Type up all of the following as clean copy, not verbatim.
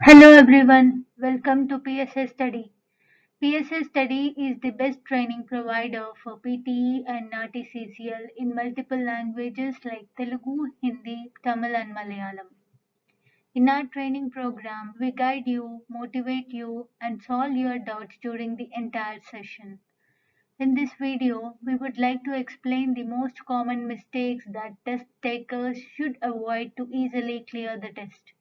Hello everyone, welcome to PSA Study. PSA Study is the best training provider for PTE and Naati CCL in multiple languages like Telugu, Hindi, Tamil and Malayalam. In our training program, we guide you, motivate you and solve your doubts during the entire session. In this video, we would like to explain the most common mistakes that test takers should avoid to easily clear the test.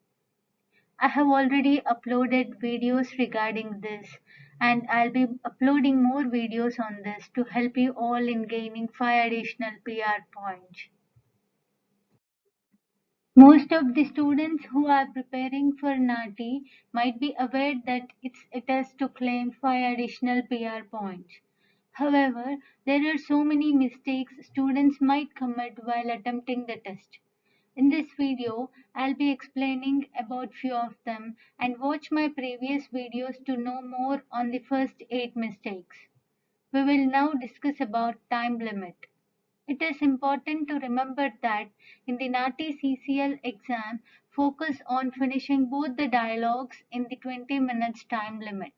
I have already uploaded videos regarding this and I'll be uploading more videos on this to help you all in gaining 5 additional PR points. Most of the students who are preparing for Naati might be aware that it is to claim 5 additional PR points. However, there are so many mistakes students might commit while attempting the test. In this video, I'll be explaining about few of them and watch my previous videos to know more on the first 8 mistakes. We will now discuss about time limit. It is important to remember that in the Naati CCL exam, focus on finishing both the dialogues in the 20 minutes time limit.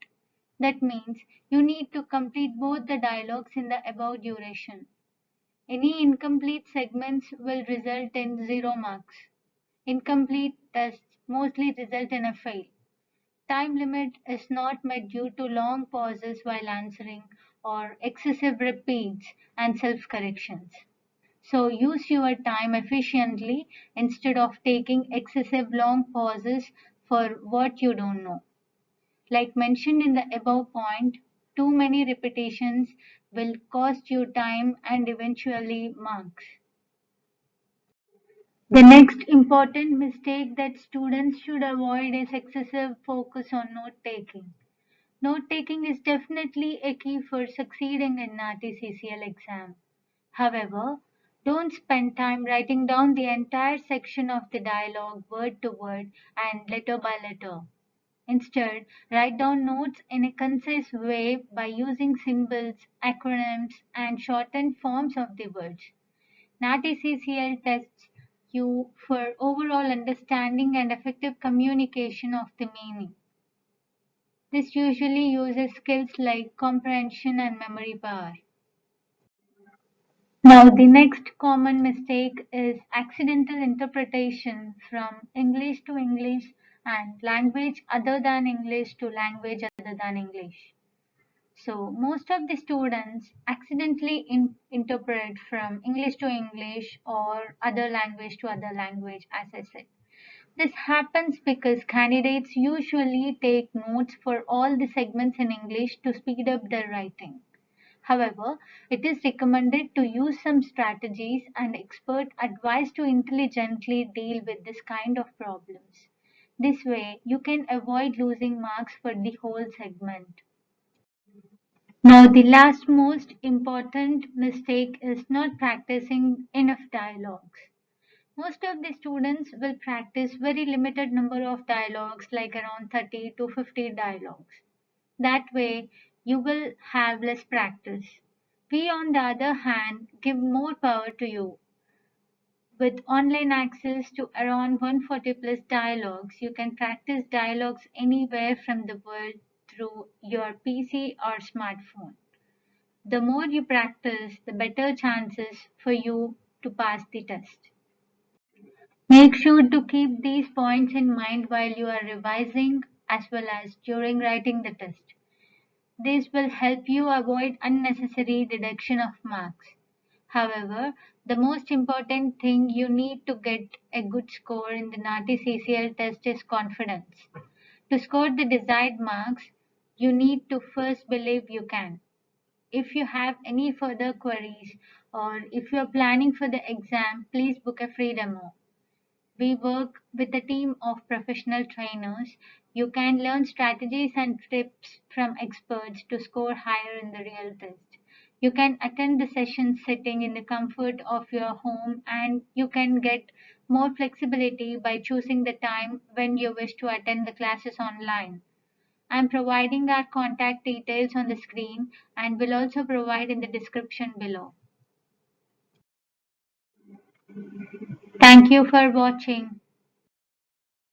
That means you need to complete both the dialogues in the above duration. Any incomplete segments will result in 0 marks. Incomplete tests mostly result in a fail. Time limit is not met due to long pauses while answering or excessive repeats and self-corrections. So use your time efficiently instead of taking excessive long pauses for what you don't know. Like mentioned in the above point, too many repetitions will cost you time and eventually marks. The next important mistake that students should avoid is excessive focus on note taking. Note taking is definitely a key for succeeding in Naati CCL exam. However, don't spend time writing down the entire section of the dialogue word to word and letter by letter. Instead, write down notes in a concise way by using symbols, acronyms, and shortened forms of the words. Naati CCL tests you for overall understanding and effective communication of the meaning. This usually uses skills like comprehension and memory power. Now, the next common mistake is accidental interpretation from English to English and language other than English to language other than English. So, most of the students accidentally interpret from English to English or other language to other language, as I said. This happens because candidates usually take notes for all the segments in English to speed up their writing. However, it is recommended to use some strategies and expert advice to intelligently deal with this kind of problems. This way, you can avoid losing marks for the whole segment. Now, the last most important mistake is not practicing enough dialogues. Most of the students will practice very limited number of dialogues like around 30 to 50 dialogues. That way you will have less practice. We on the other hand give more power to you. With online access to around 140 plus dialogues, you can practice dialogues anywhere from the world through your PC or smartphone. The more you practice, the better chances for you to pass the test. Make sure to keep these points in mind while you are revising as well as during writing the test. This will help you avoid unnecessary deduction of marks. However, the most important thing you need to get a good score in the Naati CCL test is confidence. To score the desired marks, you need to first believe you can. If you have any further queries or if you are planning for the exam, please book a free demo. We work with a team of professional trainers. You can learn strategies and tips from experts to score higher in the real test. You can attend the session sitting in the comfort of your home and you can get more flexibility by choosing the time when you wish to attend the classes online. I'm providing our contact details on the screen and will also provide in the description below. Thank you for watching.